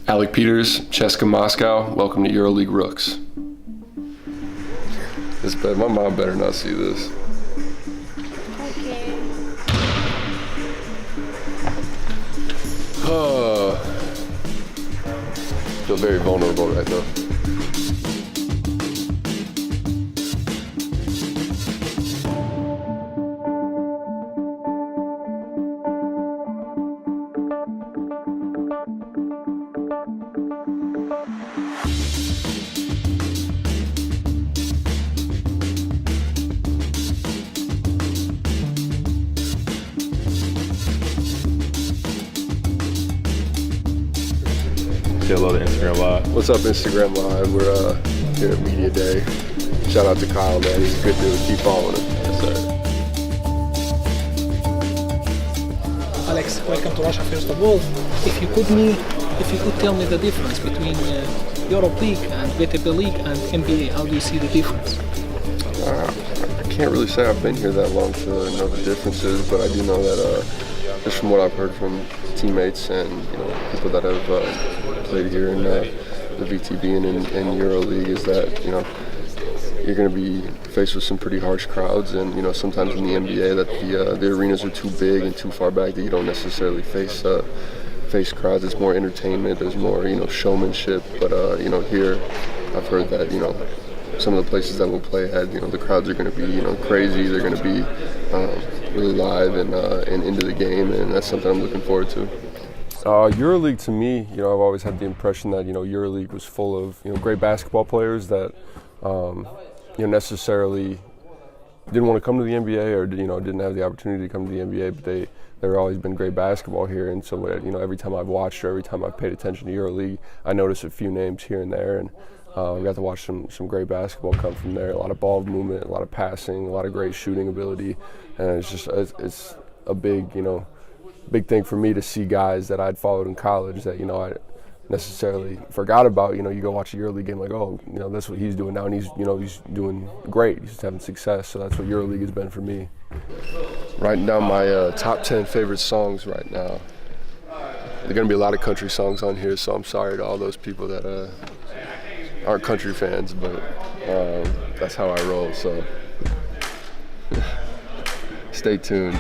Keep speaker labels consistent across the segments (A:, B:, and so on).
A: Alec Peters, CSKA Moscow, welcome to EuroLeague Rooks. This bad. My mom better not see this.
B: Okay.
A: Feel very vulnerable right now.
C: Say hello to Instagram Live.
A: What's up, Instagram Live? We're here at Media Day. Shout out to Kyle, man. He's a good dude. Keep following him. Yes, sir.
D: Alex, welcome to Russia first of all. If you could tell me the difference between EuroLeague and VTB League and NBA, how do you see the difference?
A: I can't really say I've been here that long to know the differences, but I do know that just from what I've heard from teammates and people that have played here in the VTB and in EuroLeague is that you're going to be faced with some pretty harsh crowds, and sometimes in the NBA that the arenas are too big and too far back that you don't necessarily face crowds. It's more entertainment. There's more showmanship. But here I've heard that some of the places that we'll play at the crowds are going to be crazy. They're going to be really live and into the game, and that's something I'm looking forward to. EuroLeague to me, I've always had the impression that EuroLeague was full of great basketball players that necessarily didn't want to come to the NBA or didn't have the opportunity to come to the NBA, but there's always been great basketball here, and so every time I've watched or every time I've paid attention to EuroLeague, I notice a few names here and there, and we got to watch some great basketball come from there. A lot of ball movement, a lot of passing, a lot of great shooting ability, and it's a big thing for me to see guys that I'd followed in college that I necessarily forgot about. You go watch a EuroLeague game like, oh, that's what he's doing now, and he's doing great. He's having success. So that's what EuroLeague has been for me. Writing down my top 10 favorite songs right now. There are going to be a lot of country songs on here, so I'm sorry to all those people that aren't country fans, but that's how I roll. So stay tuned.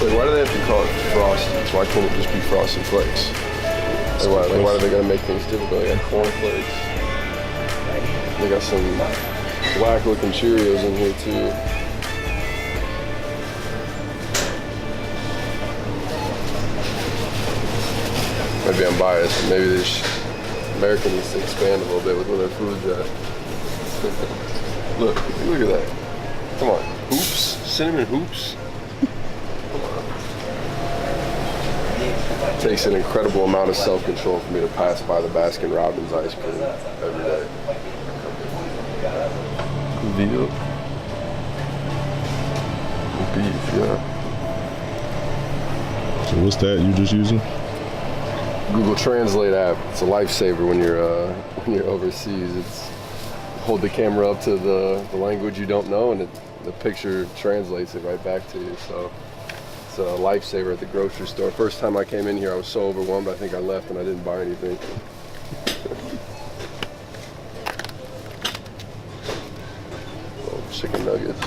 A: Why do they have to call it Frosties? Why can't it just be Frosted Flakes? Why are they gonna make things difficult? They got corn flakes. They got some whack looking Cheerios in here too. Maybe I'm biased. Maybe America needs to expand a little bit with where their food's at. Look at that. Come on, hoops, cinnamon hoops. It takes an incredible amount of self-control for me to pass by the Baskin-Robbins ice cream every day. Veal. Beef, yeah.
C: So what's that you just using?
A: Google Translate app. It's a lifesaver when you're overseas. It's hold the camera up to the language you don't know, and the picture translates it right back to you. So it's a lifesaver at the grocery store. First time I came in here, I was so overwhelmed, I think I left and I didn't buy anything. Chicken nuggets.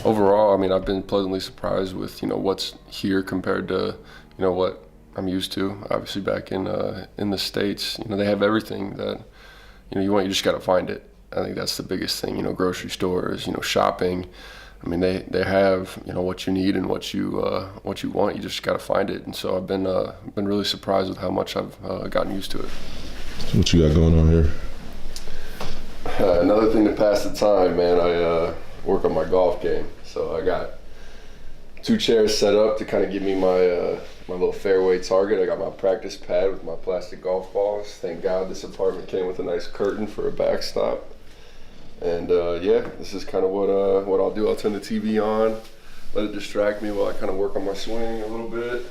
A: Overall, I mean, I've been pleasantly surprised with what's here compared to what I'm used to. Obviously, back in the States, they have everything that you want. You just got to find it. I think that's the biggest thing. Grocery stores, shopping. I mean, they have what you need and what you want. You just got to find it. And so I've been really surprised with how much I've gotten used to it.
C: What you got going on here?
A: Another thing to pass the time, man. I work on my golf game. So I got 2 chairs set up to kind of give me my my little fairway target. I got my practice pad with my plastic golf balls. Thank God this apartment came with a nice curtain for a backstop. And yeah, this is kind of what I'll do. I'll turn the TV on, let it distract me while I kind of work on my swing a little bit,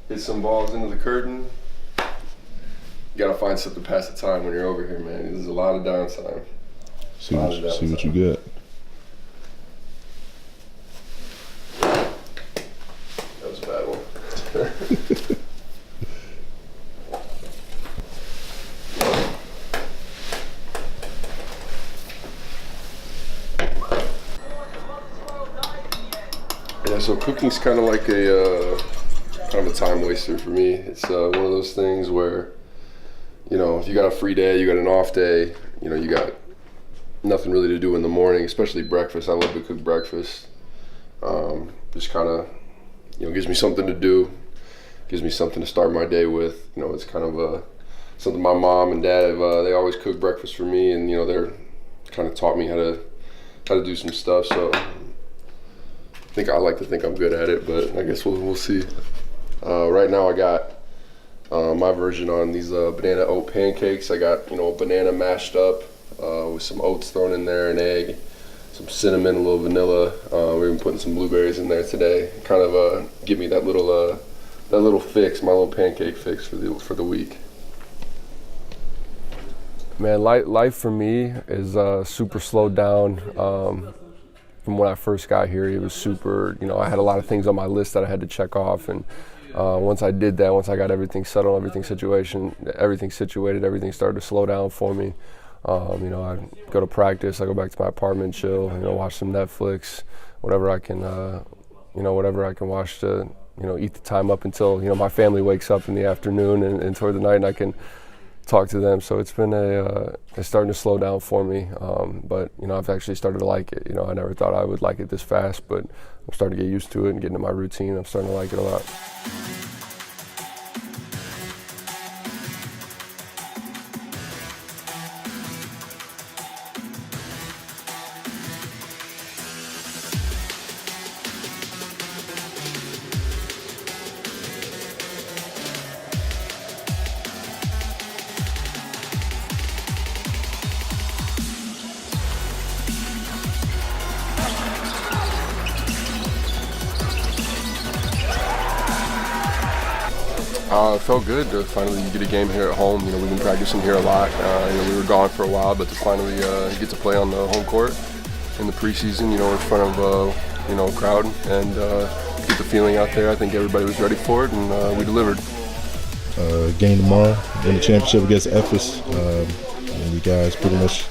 A: hit some balls into the curtain. You gotta find something to pass the time when you're over here, man. There's a lot of downtime.
C: See what you get.
A: That was a bad one. Yeah, so cooking's kind of like a time waster for me. It's one of those things where, you know, if you got a free day, you got an off day, you know, you got nothing really to do in the morning, especially breakfast. I love to cook breakfast. Just kind of, you know, gives me something to do, gives me something to start my day with. You know, it's kind of something my mom and dad have, they always cook breakfast for me, and you know, they're kind of taught me how to do some stuff. So I like to think I'm good at it, but I guess we'll see. Right now I got my version on these banana oat pancakes. I got, you know, a banana mashed up with some oats thrown in there, an egg, some cinnamon, a little vanilla. We're even putting some blueberries in there today. Kind of give me that little fix, my little pancake fix for the week. Man, life for me is super slowed down. From when I first got here, it was super, you know, I had a lot of things on my list that I had to check off, and once I did that, once I got everything settled, everything situated, everything started to slow down for me. You know, I go to practice, I go back to my apartment, chill, you know, watch some Netflix, whatever I can watch to, you know, eat the time up until, you know, my family wakes up in the afternoon and toward the night, and I can talk to them. So it's been it's starting to slow down for me. But, you know, I've actually started to like it. You know, I never thought I would like it this fast, but I'm starting to get used to it and get into my routine. I'm starting to like it a lot. It felt good to finally get a game here at home. You know, we've been practicing here a lot. You know, we were gone for a while, but to finally get to play on the home court in the preseason, you know, in front of you know, a crowd, and get the feeling out there. I think everybody was ready for it, and we delivered.
C: Game tomorrow in the championship against Ephes, and you guys pretty much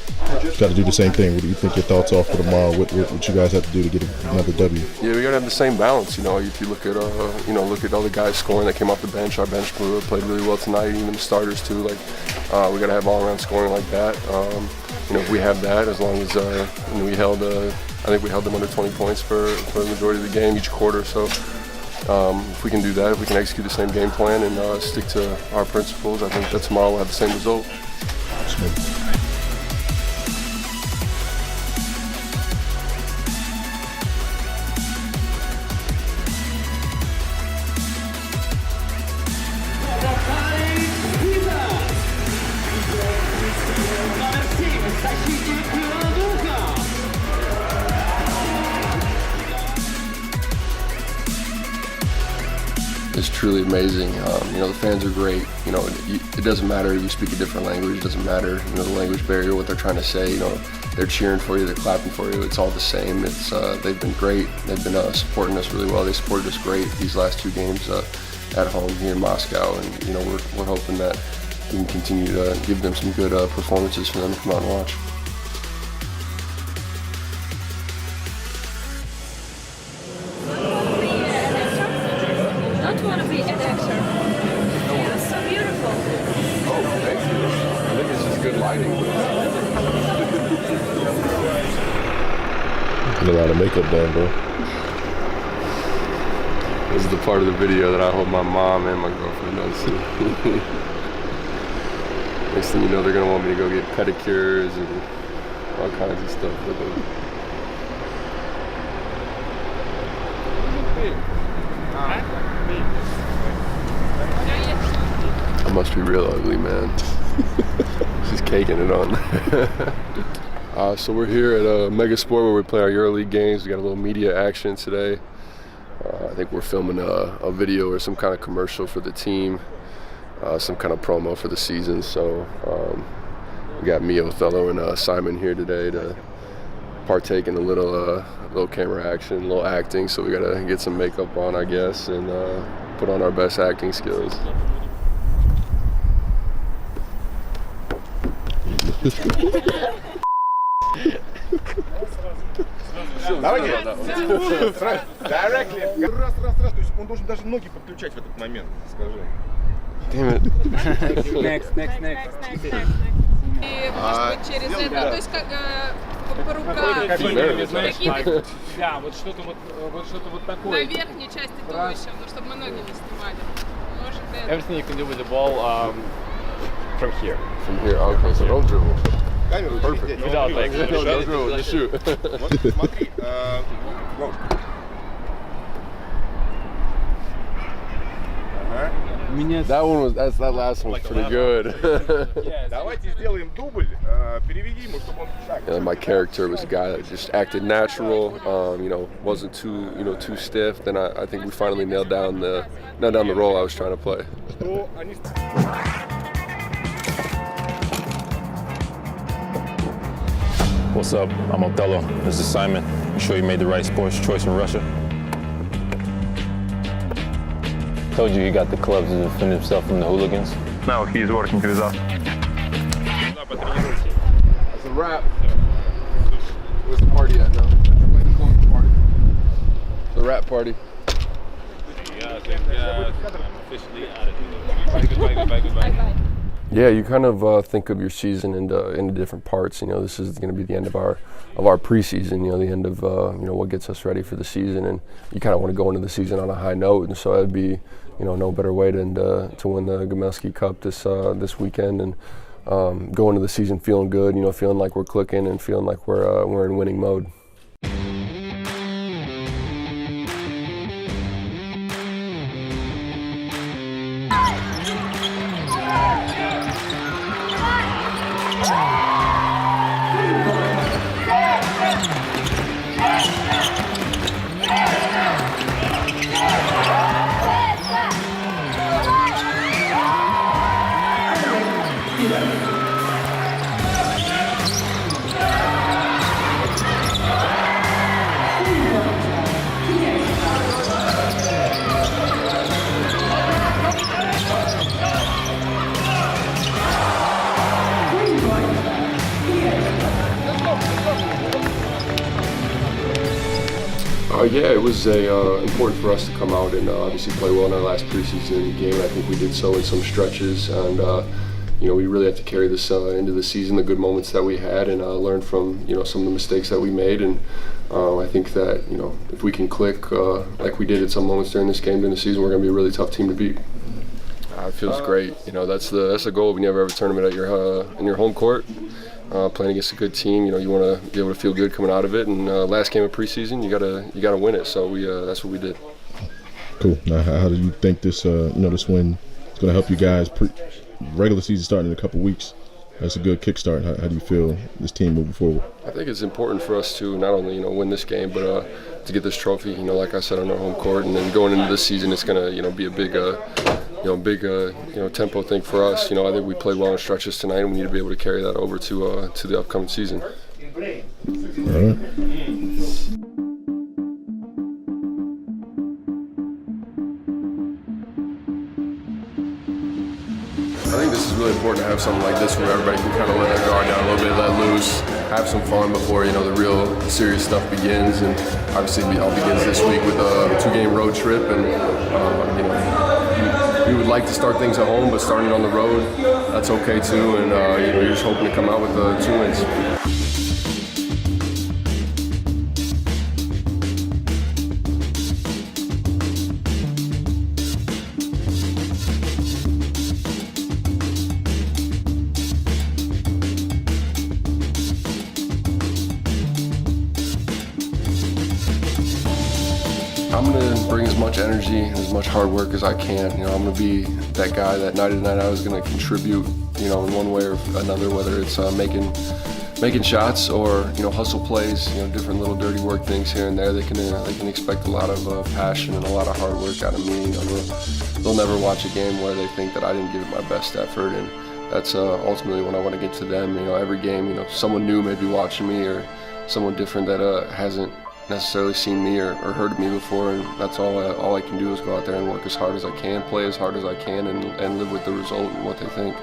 C: got to do the same thing. What do you think your thoughts are for tomorrow? What you guys have to do to get another W? Yeah,
A: we got to have the same balance. You know, if you look at look at all the guys scoring that came off the bench. Our bench played really well tonight. Even the starters too. Like we got to have all-around scoring like that. You know, if we have that, as long as you know, we held, I think we held them under 20 points for the majority of the game each quarter. So if we can do that, if we can execute the same game plan and stick to our principles, I think that tomorrow we'll have the same result. It's truly amazing. You know, the fans are great. You know, it doesn't matter if you speak a different language. It doesn't matter, you know, the language barrier, what they're trying to say. You know, they're cheering for you, they're clapping for you. It's all the same. It's they've been great. They've been supporting us really well. They supported us great these last two games at home here in Moscow, and you know, we're hoping that we can continue to give them some good performances for them to come out and watch.
B: Want to be an actor. It's so beautiful.
A: Oh, thank you. I think it's just good lighting.
C: There's a lot of makeup done, bro.
A: This is the part of the video that I hope my mom and my girlfriend don't see. Next thing you know, they're gonna want me to go get pedicures and all kinds of stuff with them. I must be real ugly, man. She's caking it on. So we're here at Mega Sport where we play our EuroLeague games. We got a little media action today. I think we're filming a video or some kind of commercial for the team, some kind of promo for the season. So we got me, Othello, and Simon here today to partake in a little camera action, a little acting. So we gotta get some makeup on, I guess, and put on our best acting skills.
E: Давайте. Directly. Раз. То есть он должен даже ноги подключать в этот момент. Скажи.
A: Damn it.
F: Next.
B: И, может быть, через это, то есть как по рукам. Какие-то
F: Да, вот что-то вот такое.
B: на верхней части туловища, ну, чтобы мы ноги не снимали. Может, это.
F: Everything you can do with the ball from here.
A: From here, okay, so don't dribble.
E: Камеру perfect.
F: Without legs.
A: Don't dribble, just shoot.
E: Вот смотри. Вот.
A: That last one was pretty good.
E: Давайте сделаем дубль. Переведи ему, чтобы он шаг.
A: Yeah, my character was a guy that just acted natural, wasn't too stiff. Then I think we finally nailed down the role I was trying to play.
E: Что они...
G: What's up? I'm Othello. This is Simon. You sure you made the right sports choice in Russia? Told you he got the clubs to defend himself from the hooligans.
H: No, he's working with us.
A: That's a wrap. Where's the party at now? The rap party.
F: Goodbye.
A: Yeah, you kind of think of your season into different parts. This is going to be the end of our preseason. The end of what gets us ready for the season, and you kind of want to go into the season on a high note. And so that'd be no better way than to win the Gamelski Cup this weekend and go into the season feeling good. Feeling like we're clicking and feeling like we're in winning mode. Yeah, it was important for us to come out and obviously play well in our last preseason game. I think we did so in some stretches, and we really have to carry this into the season, the good moments that we had, and learn from some of the mistakes that we made. And I think that if we can click like we did at some moments during this game during the season, we're going to be a really tough team to beat. It feels great. That's the goal when you have a tournament at in your home court. Playing against a good team, you want to be able to feel good coming out of it. And last game of preseason, you gotta win it. So that's what we did.
C: Cool. Now, how do you think this this win is going to help you guys? Regular season starting in a couple weeks. That's a good kickstart. How do you feel this team moving forward?
A: I think it's important for us to not only win this game, but to get this trophy. Like I said, on our home court, and then going into this season, it's going to be a big tempo thing for us. I think we played well in stretches tonight, and we need to be able to carry that over to the upcoming season.
C: All right.
A: I think this is really important to have something like this where everybody can kind of let their guard down a little bit, let loose, have some fun before the real serious stuff begins. And obviously, it all begins this week with a 2-game road trip, and we would like to start things at home, but starting on the road, that's okay too. And you're just hoping to come out with 2 wins. I'm going to bring as much energy and as much hard work as I can. I'm going to be that guy that night in night out is going to contribute, in one way or another, whether it's making making shots or hustle plays, different little dirty work things here and there. They can expect a lot of passion and a lot of hard work out of me. They'll never watch a game where they think that I didn't give it my best effort, and that's ultimately what I want to get to them. Every game, someone new may be watching me or someone different that hasn't necessarily seen me or heard of me before, and that's all I can do is go out there and work as hard as I can, play as hard as I can, and live with the result and what they think.